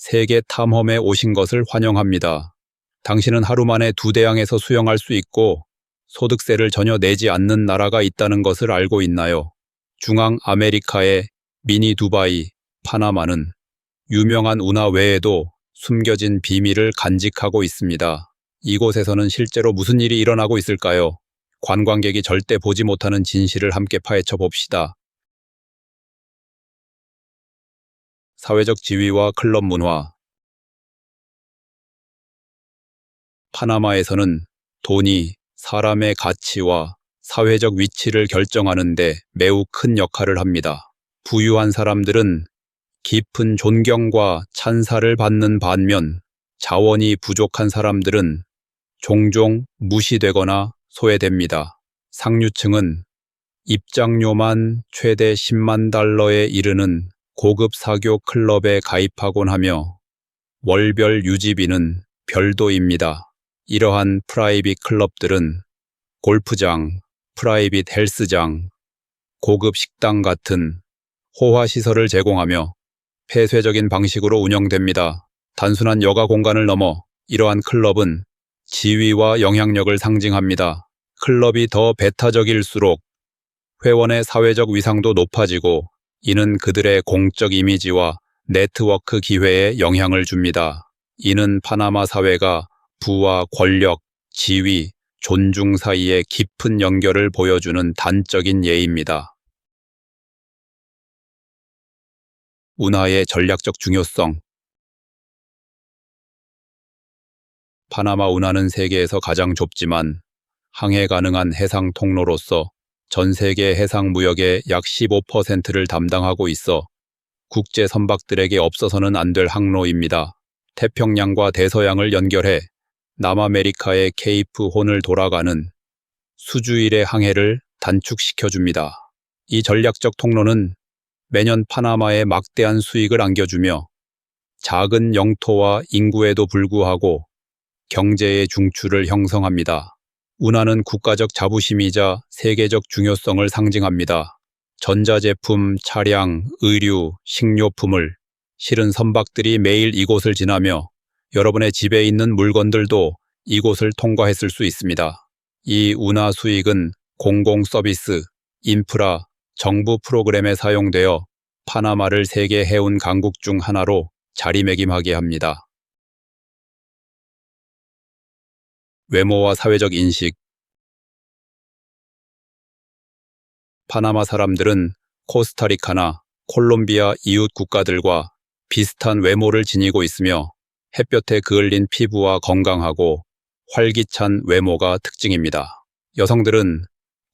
세계 탐험에 오신 것을 환영합니다. 당신은 하루 만에 2대양에서 수영할 수 있고 소득세를 전혀 내지 않는 나라가 있다는 것을 알고 있나요? 중앙 아메리카의 미니 두바이, 파나마는 유명한 운하 외에도 숨겨진 비밀을 간직하고 있습니다. 이곳에서는 실제로 무슨 일이 일어나고 있을까요? 관광객이 절대 보지 못하는 진실을 함께 파헤쳐 봅시다. 사회적 지위와 클럽 문화. 파나마에서는 돈이 사람의 가치와 사회적 위치를 결정하는 데 매우 큰 역할을 합니다. 부유한 사람들은 깊은 존경과 찬사를 받는 반면 자원이 부족한 사람들은 종종 무시되거나 소외됩니다. 상류층은 입장료만 최대 10만 달러에 이르는 고급 사교 클럽에 가입하곤 하며 월별 유지비는 별도입니다. 이러한 프라이빗 클럽들은 골프장, 프라이빗 헬스장, 고급 식당 같은 호화시설을 제공하며 폐쇄적인 방식으로 운영됩니다. 단순한 여가 공간을 넘어 이러한 클럽은 지위와 영향력을 상징합니다. 클럽이 더 배타적일수록 회원의 사회적 위상도 높아지고 이는 그들의 공적 이미지와 네트워크 기회에 영향을 줍니다. 이는 파나마 사회가 부와 권력, 지위, 존중 사이의 깊은 연결을 보여주는 단적인 예입니다. 운하의 전략적 중요성. 파나마 운하는 세계에서 가장 좁지만 항해 가능한 해상 통로로서 전 세계 해상 무역의 약 15%를 담당하고 있어 국제 선박들에게 없어서는 안 될 항로입니다. 태평양과 대서양을 연결해 남아메리카의 케이프 혼을 돌아가는 수주일의 항해를 단축시켜줍니다. 이 전략적 통로는 매년 파나마에 막대한 수익을 안겨주며 작은 영토와 인구에도 불구하고 경제의 중추를 형성합니다. 운하는 국가적 자부심이자 세계적 중요성을 상징합니다. 전자제품, 차량, 의류, 식료품을 실은 선박들이 매일 이곳을 지나며 여러분의 집에 있는 물건들도 이곳을 통과했을 수 있습니다. 이 운하 수익은 공공 서비스, 인프라, 정부 프로그램에 사용되어 파나마를 세계 해운 강국 중 하나로 자리매김하게 합니다. 외모와 사회적 인식. 파나마 사람들은 코스타리카나 콜롬비아 이웃 국가들과 비슷한 외모를 지니고 있으며 햇볕에 그을린 피부와 건강하고 활기찬 외모가 특징입니다. 여성들은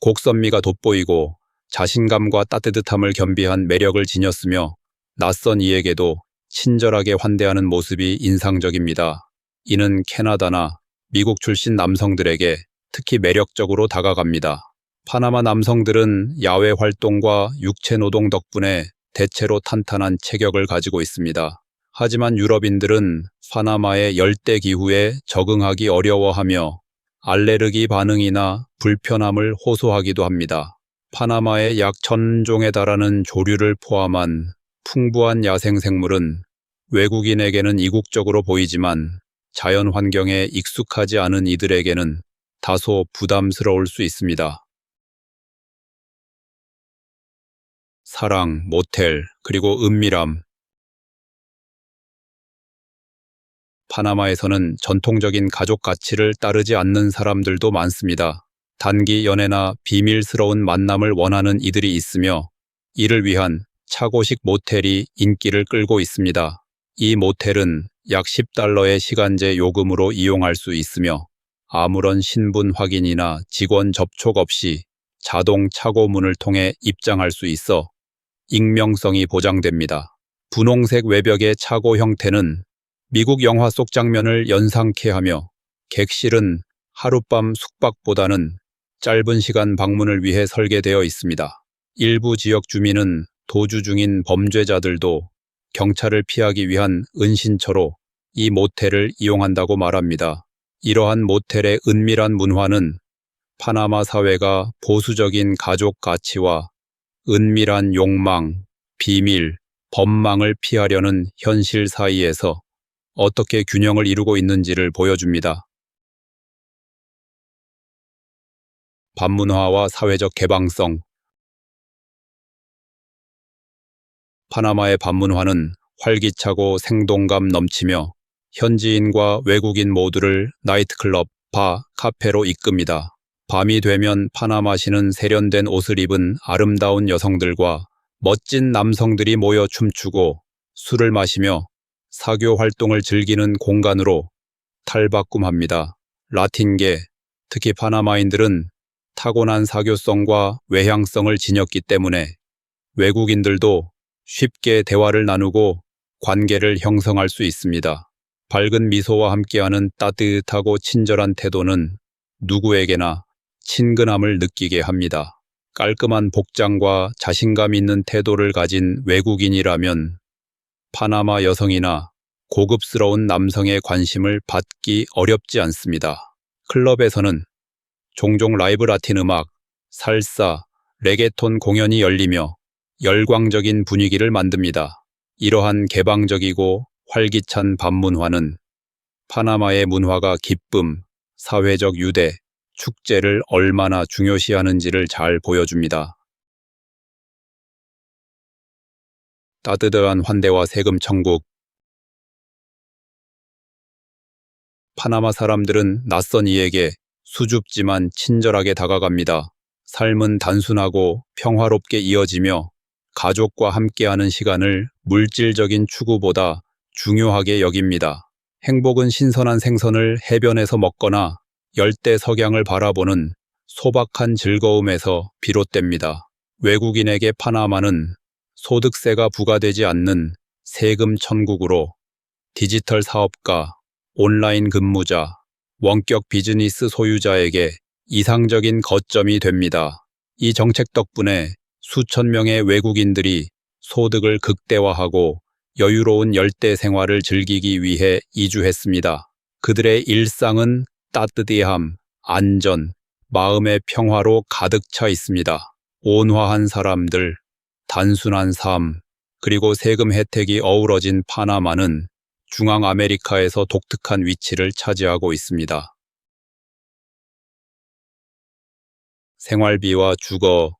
곡선미가 돋보이고 자신감과 따뜻함을 겸비한 매력을 지녔으며 낯선 이에게도 친절하게 환대하는 모습이 인상적입니다. 이는 캐나다나 미국 출신 남성들에게 특히 매력적으로 다가갑니다. 파나마 남성들은 야외 활동과 육체 노동 덕분에 대체로 탄탄한 체격을 가지고 있습니다. 하지만 유럽인들은 파나마의 열대 기후에 적응하기 어려워하며 알레르기 반응이나 불편함을 호소하기도 합니다. 파나마의 약 1000종에 달하는 조류를 포함한 풍부한 야생생물은 외국인에게는 이국적으로 보이지만 자연 환경에 익숙하지 않은 이들에게는 다소 부담스러울 수 있습니다. 사랑, 모텔, 그리고 은밀함. 파나마에서는 전통적인 가족 가치를 따르지 않는 사람들도 많습니다. 단기 연애나 비밀스러운 만남을 원하는 이들이 있으며 이를 위한 차고식 모텔이 인기를 끌고 있습니다. 이 모텔은 약 $10의 시간제 요금으로 이용할 수 있으며 아무런 신분 확인이나 직원 접촉 없이 자동 차고문을 통해 입장할 수 있어 익명성이 보장됩니다. 분홍색 외벽의 차고 형태는 미국 영화 속 장면을 연상케 하며 객실은 하룻밤 숙박보다는 짧은 시간 방문을 위해 설계되어 있습니다. 일부 지역 주민은 도주 중인 범죄자들도 경찰을 피하기 위한 은신처로 이 모텔을 이용한다고 말합니다. 이러한 모텔의 은밀한 문화는 파나마 사회가 보수적인 가족 가치와 은밀한 욕망, 비밀, 법망을 피하려는 현실 사이에서 어떻게 균형을 이루고 있는지를 보여줍니다. 반문화와 사회적 개방성. 파나마의 반문화는 활기차고 생동감 넘치며 현지인과 외국인 모두를 나이트클럽, 바, 카페로 이끕니다. 밤이 되면 파나마시는 세련된 옷을 입은 아름다운 여성들과 멋진 남성들이 모여 춤추고 술을 마시며 사교 활동을 즐기는 공간으로 탈바꿈합니다. 라틴계, 특히 파나마인들은 타고난 사교성과 외향성을 지녔기 때문에 외국인들도 쉽게 대화를 나누고 관계를 형성할 수 있습니다. 밝은 미소와 함께하는 따뜻하고 친절한 태도는 누구에게나 친근함을 느끼게 합니다. 깔끔한 복장과 자신감 있는 태도를 가진 외국인이라면 파나마 여성이나 고급스러운 남성의 관심을 받기 어렵지 않습니다. 클럽에서는 종종 라이브 라틴 음악, 살사, 레게톤 공연이 열리며 열광적인 분위기를 만듭니다. 이러한 개방적이고 활기찬 반문화는 파나마의 문화가 기쁨, 사회적 유대, 축제를 얼마나 중요시하는지를 잘 보여줍니다. 따뜻한 환대와 세금 천국. 파나마 사람들은 낯선 이에게 수줍지만 친절하게 다가갑니다. 삶은 단순하고 평화롭게 이어지며 가족과 함께하는 시간을 물질적인 추구보다 중요하게 여깁니다. 행복은 신선한 생선을 해변에서 먹거나 열대 석양을 바라보는 소박한 즐거움에서 비롯됩니다. 외국인에게 파나마는 소득세가 부과되지 않는 세금 천국으로 디지털 사업가, 온라인 근무자, 원격 비즈니스 소유자에게 이상적인 거점이 됩니다. 이 정책 덕분에 수천 명의 외국인들이 소득을 극대화하고 여유로운 열대 생활을 즐기기 위해 이주했습니다. 그들의 일상은 따뜻함, 안전, 마음의 평화로 가득 차 있습니다. 온화한 사람들, 단순한 삶, 그리고 세금 혜택이 어우러진 파나마는 중앙아메리카에서 독특한 위치를 차지하고 있습니다. 생활비와 주거.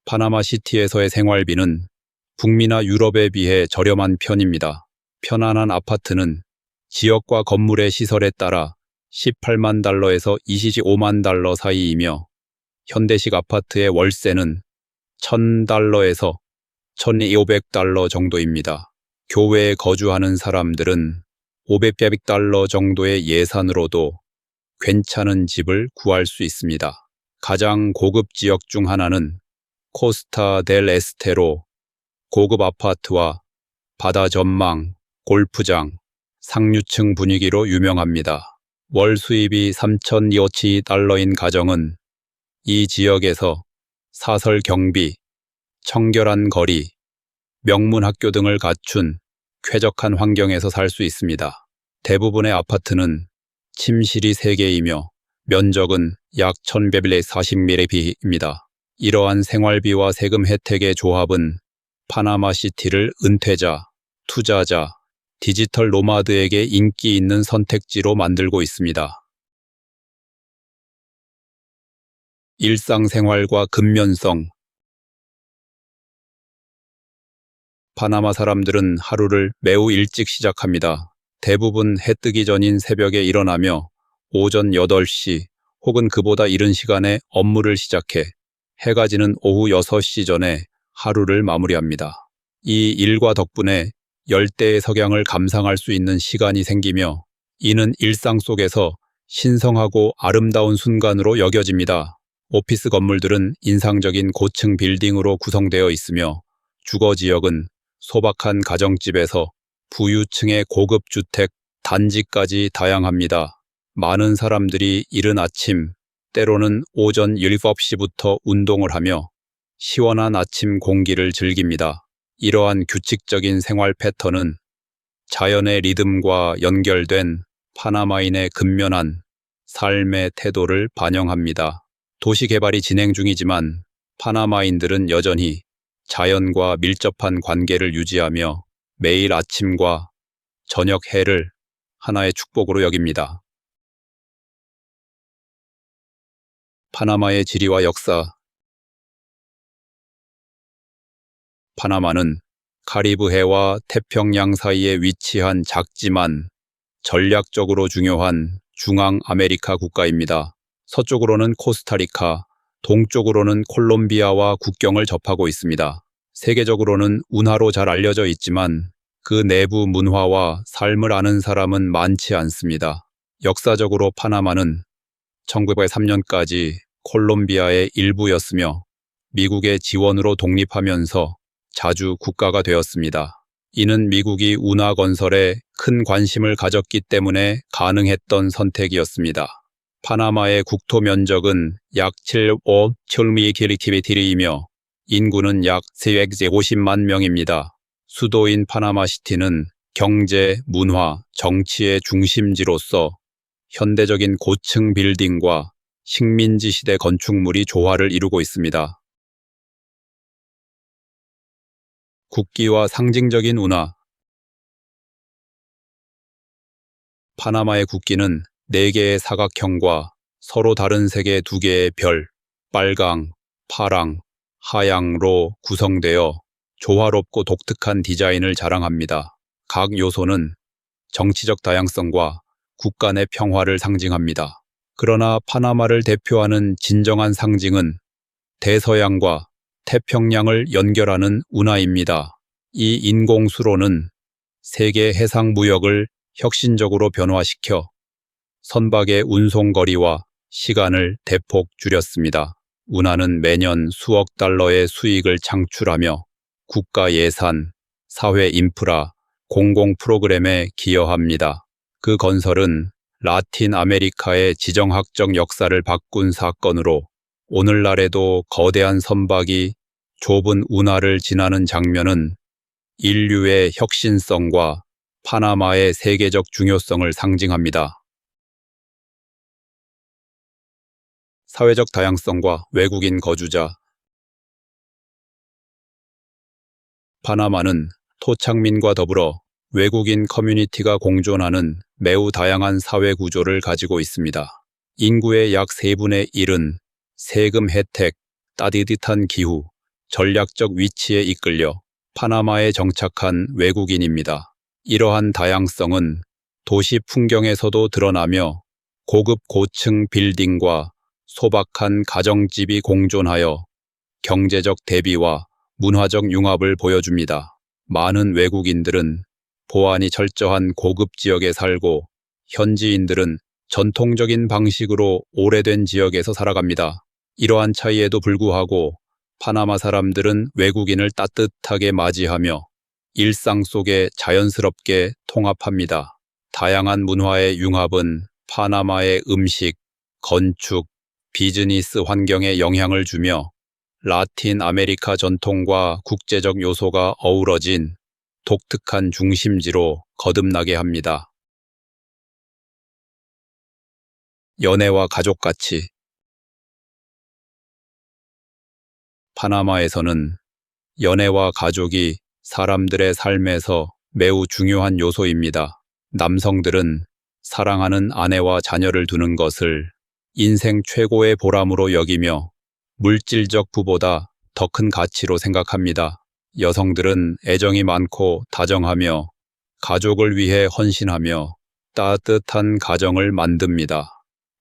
파나마시티에서의 생활비는 북미나 유럽에 비해 저렴한 편입니다. 편안한 아파트는 지역과 건물의 시설에 따라 18만 달러에서 25만 달러 사이이며 현대식 아파트의 월세는 1,000달러에서 1,500달러 정도입니다. 교외에 거주하는 사람들은 500달러 정도의 예산으로도 괜찮은 집을 구할 수 있습니다. 가장 고급 지역 중 하나는 코스타 델 에스테로, 고급 아파트와 바다 전망, 골프장, 상류층 분위기로 유명합니다. 월 수입이 3,200달러인 가정은 이 지역에서 사설 경비, 청결한 거리, 명문 학교 등을 갖춘 쾌적한 환경에서 살 수 있습니다. 대부분의 아파트는 침실이 3개이며 면적은 약 1,140m입니다. 이러한 생활비와 세금 혜택의 조합은 파나마시티를 은퇴자, 투자자, 디지털 노마드에게 인기 있는 선택지로 만들고 있습니다. 일상생활과 근면성. 파나마 사람들은 하루를 매우 일찍 시작합니다. 대부분 해 뜨기 전인 새벽에 일어나며 오전 8시 혹은 그보다 이른 시간에 업무를 시작해 해가 지는 오후 6시 전에 하루를 마무리합니다. 이 일과 덕분에 열대의 석양을 감상할 수 있는 시간이 생기며 이는 일상 속에서 신성하고 아름다운 순간으로 여겨집니다. 오피스 건물들은 인상적인 고층 빌딩으로 구성되어 있으며 주거 지역은 소박한 가정집에서 부유층의 고급 주택, 단지까지 다양합니다. 많은 사람들이 이른 아침, 때로는 오전 7시부터 운동을 하며 시원한 아침 공기를 즐깁니다. 이러한 규칙적인 생활 패턴은 자연의 리듬과 연결된 파나마인의 근면한 삶의 태도를 반영합니다. 도시 개발이 진행 중이지만 파나마인들은 여전히 자연과 밀접한 관계를 유지하며 매일 아침과 저녁 해를 하나의 축복으로 여깁니다. 파나마의 지리와 역사. 파나마는 카리브해와 태평양 사이에 위치한 작지만 전략적으로 중요한 중앙아메리카 국가입니다. 서쪽으로는 코스타리카, 동쪽으로는 콜롬비아와 국경을 접하고 있습니다. 세계적으로는 운하로 잘 알려져 있지만 그 내부 문화와 삶을 아는 사람은 많지 않습니다. 역사적으로 파나마는 1903년까지 콜롬비아의 일부였으며 미국의 지원으로 독립하면서 자주 국가가 되었습니다. 이는 미국이 운하 건설에 큰 관심을 가졌기 때문에 가능했던 선택이었습니다. 파나마의 국토 면적은 약 7.5km²이며 인구는 약 450만 명입니다. 수도인 파나마시티는 경제, 문화, 정치의 중심지로서 현대적인 고층 빌딩과 식민지 시대 건축물이 조화를 이루고 있습니다. 국기와 상징적인 운하. 파나마의 국기는 4개의 사각형과 서로 다른 색의 2개의 별, 빨강, 파랑, 하양로 구성되어 조화롭고 독특한 디자인을 자랑합니다. 각 요소는 정치적 다양성과 국가 내 평화를 상징합니다. 그러나 파나마를 대표하는 진정한 상징은 대서양과 태평양을 연결하는 운하입니다. 이 인공수로는 세계 해상 무역을 혁신적으로 변화시켜 선박의 운송거리와 시간을 대폭 줄였습니다. 운하는 매년 수억 달러의 수익을 창출하며 국가 예산, 사회 인프라, 공공 프로그램에 기여합니다. 그 건설은 라틴 아메리카의 지정학적 역사를 바꾼 사건으로 오늘날에도 거대한 선박이 좁은 운하를 지나는 장면은 인류의 혁신성과 파나마의 세계적 중요성을 상징합니다. 사회적 다양성과 외국인 거주자. 파나마는 토착민과 더불어 외국인 커뮤니티가 공존하는 매우 다양한 사회 구조를 가지고 있습니다. 인구의 약 3분의 1은 세금 혜택, 따뜻한 기후, 전략적 위치에 이끌려 파나마에 정착한 외국인입니다. 이러한 다양성은 도시 풍경에서도 드러나며 고급 고층 빌딩과 소박한 가정집이 공존하여 경제적 대비와 문화적 융합을 보여줍니다. 많은 외국인들은 보안이 철저한 고급 지역에 살고 현지인들은 전통적인 방식으로 오래된 지역에서 살아갑니다. 이러한 차이에도 불구하고 파나마 사람들은 외국인을 따뜻하게 맞이하며 일상 속에 자연스럽게 통합합니다. 다양한 문화의 융합은 파나마의 음식, 건축, 비즈니스 환경에 영향을 주며 라틴 아메리카 전통과 국제적 요소가 어우러진 독특한 중심지로 거듭나게 합니다. 연애와 가족 가치. 파나마에서는 연애와 가족이 사람들의 삶에서 매우 중요한 요소입니다. 남성들은 사랑하는 아내와 자녀를 두는 것을 인생 최고의 보람으로 여기며 물질적 부보다 더 큰 가치로 생각합니다. 여성들은 애정이 많고 다정하며 가족을 위해 헌신하며 따뜻한 가정을 만듭니다.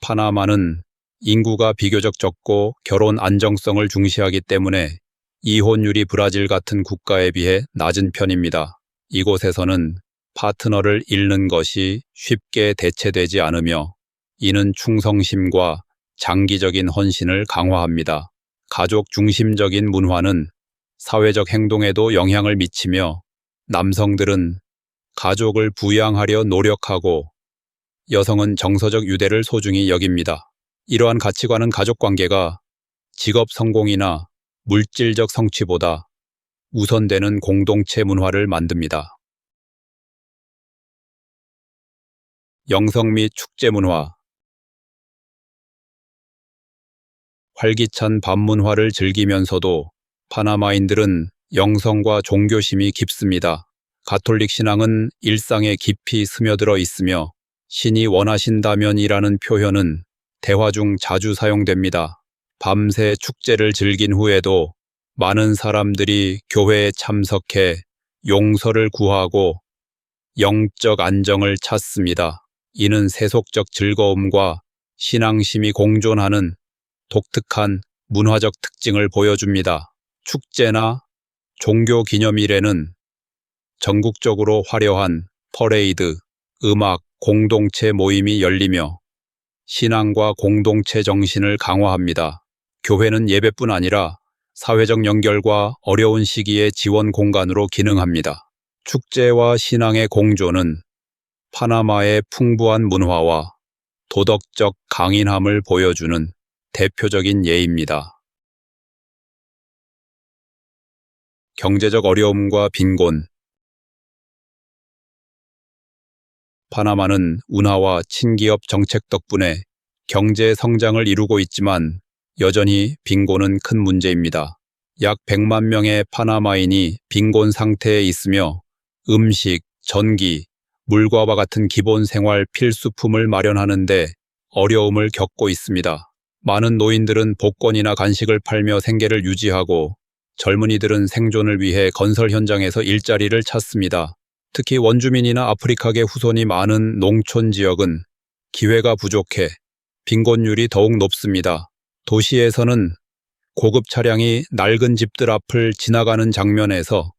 파나마는 인구가 비교적 적고 결혼 안정성을 중시하기 때문에 이혼율이 브라질 같은 국가에 비해 낮은 편입니다. 이곳에서는 파트너를 잃는 것이 쉽게 대체되지 않으며 이는 충성심과 장기적인 헌신을 강화합니다. 가족 중심적인 문화는 사회적 행동에도 영향을 미치며 남성들은 가족을 부양하려 노력하고 여성은 정서적 유대를 소중히 여깁니다. 이러한 가치관은 가족관계가 직업 성공이나 물질적 성취보다 우선되는 공동체 문화를 만듭니다. 영성 및 축제 문화. 활기찬 밤 문화를 즐기면서도 파나마인들은 영성과 종교심이 깊습니다. 가톨릭 신앙은 일상에 깊이 스며들어 있으며 신이 원하신다면이라는 표현은 대화 중 자주 사용됩니다. 밤새 축제를 즐긴 후에도 많은 사람들이 교회에 참석해 용서를 구하고 영적 안정을 찾습니다. 이는 세속적 즐거움과 신앙심이 공존하는 독특한 문화적 특징을 보여줍니다. 축제나 종교 기념일에는 전국적으로 화려한 퍼레이드, 음악, 공동체 모임이 열리며 신앙과 공동체 정신을 강화합니다. 교회는 예배뿐 아니라 사회적 연결과 어려운 시기의 지원 공간으로 기능합니다. 축제와 신앙의 공존은 파나마의 풍부한 문화와 도덕적 강인함을 보여주는 대표적인 예입니다. 경제적 어려움과 빈곤. 파나마는 운하와 친기업 정책 덕분에 경제 성장을 이루고 있지만 여전히 빈곤은 큰 문제입니다. 약 100만 명의 파나마인이 빈곤 상태에 있으며 음식, 전기, 물과와 같은 기본 생활 필수품을 마련하는데 어려움을 겪고 있습니다. 많은 노인들은 복권이나 간식을 팔며 생계를 유지하고 젊은이들은 생존을 위해 건설 현장에서 일자리를 찾습니다. 특히 원주민이나 아프리카계 후손이 많은 농촌 지역은 기회가 부족해 빈곤율이 더욱 높습니다. 도시에서는 고급 차량이 낡은 집들 앞을 지나가는 장면에서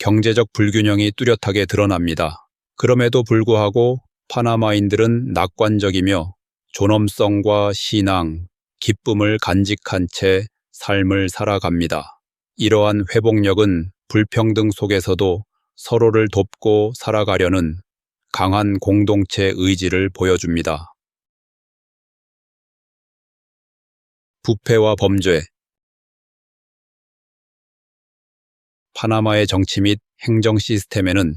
경제적 불균형이 뚜렷하게 드러납니다. 그럼에도 불구하고 파나마인들은 낙관적이며 존엄성과 신앙, 기쁨을 간직한 채 삶을 살아갑니다. 이러한 회복력은 불평등 속에서도 서로를 돕고 살아가려는 강한 공동체 의지를 보여줍니다. 부패와 범죄. 파나마의 정치 및 행정 시스템에는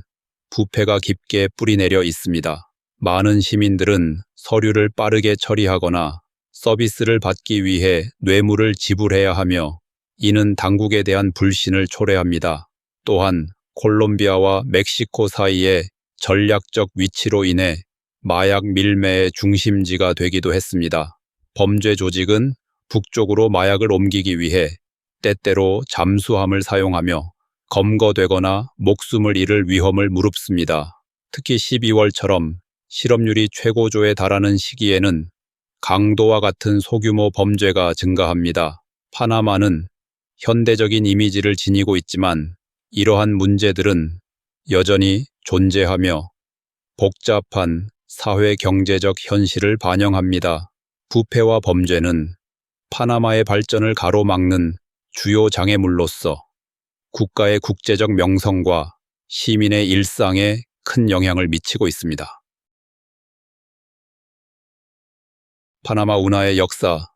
부패가 깊게 뿌리내려 있습니다. 많은 시민들은 서류를 빠르게 처리하거나 서비스를 받기 위해 뇌물을 지불해야 하며 이는 당국에 대한 불신을 초래합니다. 또한 콜롬비아와 멕시코 사이의 전략적 위치로 인해 마약 밀매의 중심지가 되기도 했습니다. 범죄 조직은 북쪽으로 마약을 옮기기 위해 때때로 잠수함을 사용하며 검거되거나 목숨을 잃을 위험을 무릅쓰니다. 특히 12월처럼 실업률이 최고조에 달하는 시기에는 강도와 같은 소규모 범죄가 증가합니다. 파나마는 현대적인 이미지를 지니고 있지만 이러한 문제들은 여전히 존재하며 복잡한 사회 경제적 현실을 반영합니다. 부패와 범죄는 파나마의 발전을 가로막는 주요 장애물로서 국가의 국제적 명성과 시민의 일상에 큰 영향을 미치고 있습니다. 파나마 운하의 역사.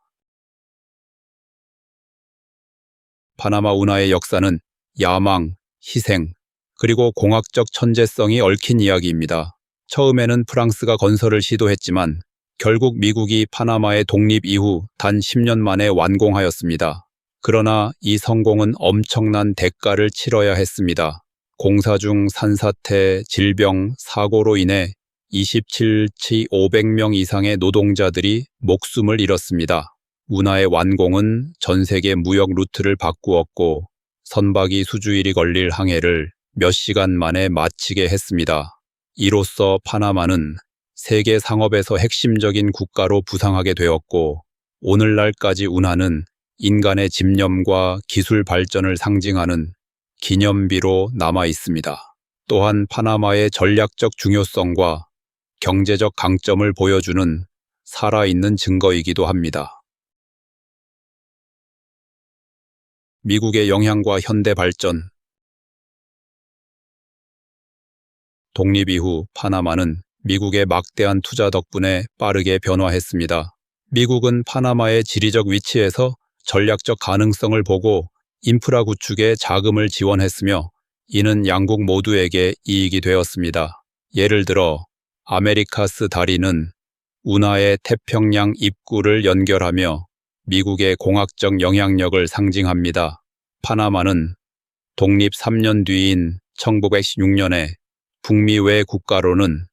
파나마 운하의 역사는 야망, 희생, 그리고 공학적 천재성이 얽힌 이야기입니다. 처음에는 프랑스가 건설을 시도했지만 결국 미국이 파나마의 독립 이후 단 10년 만에 완공하였습니다. 그러나 이 성공은 엄청난 대가를 치러야 했습니다. 공사 중 산사태, 질병, 사고로 인해 27치 500명 이상의 노동자들이 목숨을 잃었습니다. 운하의 완공은 전 세계 무역 루트를 바꾸었고 선박이 수주일이 걸릴 항해를 몇 시간 만에 마치게 했습니다. 이로써 파나마는 세계 상업에서 핵심적인 국가로 부상하게 되었고 오늘날까지 운하는 인간의 집념과 기술 발전을 상징하는 기념비로 남아 있습니다. 또한 파나마의 전략적 중요성과 경제적 강점을 보여주는 살아있는 증거이기도 합니다. 미국의 영향과 현대 발전. 독립 이후 파나마는 미국의 막대한 투자 덕분에 빠르게 변화했습니다. 미국은 파나마의 지리적 위치에서 전략적 가능성을 보고 인프라 구축에 자금을 지원했으며 이는 양국 모두에게 이익이 되었습니다. 예를 들어 아메리카스 다리는 운하의 태평양 입구를 연결하며 미국의 공학적 영향력을 상징합니다. 파나마는 독립 3년 뒤인 1916년에 북미 외 국가로는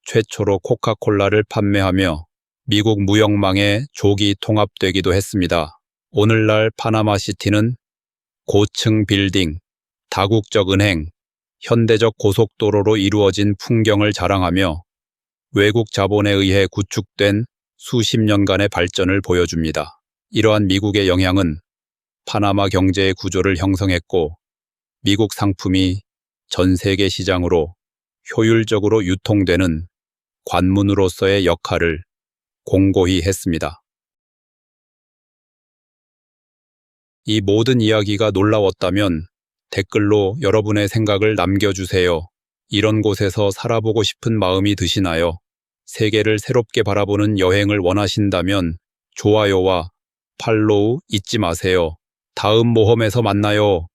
최초로 코카콜라를 판매하며 미국 무역망에 조기 통합되기도 했습니다. 오늘날 파나마시티는 고층 빌딩, 다국적 은행, 현대적 고속도로로 이루어진 풍경을 자랑하며 외국 자본에 의해 구축된 수십 년간의 발전을 보여줍니다. 이러한 미국의 영향은 파나마 경제의 구조를 형성했고 미국 상품이 전 세계 시장으로 효율적으로 유통되는 관문으로서의 역할을 공고히 했습니다. 이 모든 이야기가 놀라웠다면 댓글로 여러분의 생각을 남겨주세요. 이런 곳에서 살아보고 싶은 마음이 드시나요? 세계를 새롭게 바라보는 여행을 원하신다면 좋아요와 팔로우 잊지 마세요. 다음 모험에서 만나요.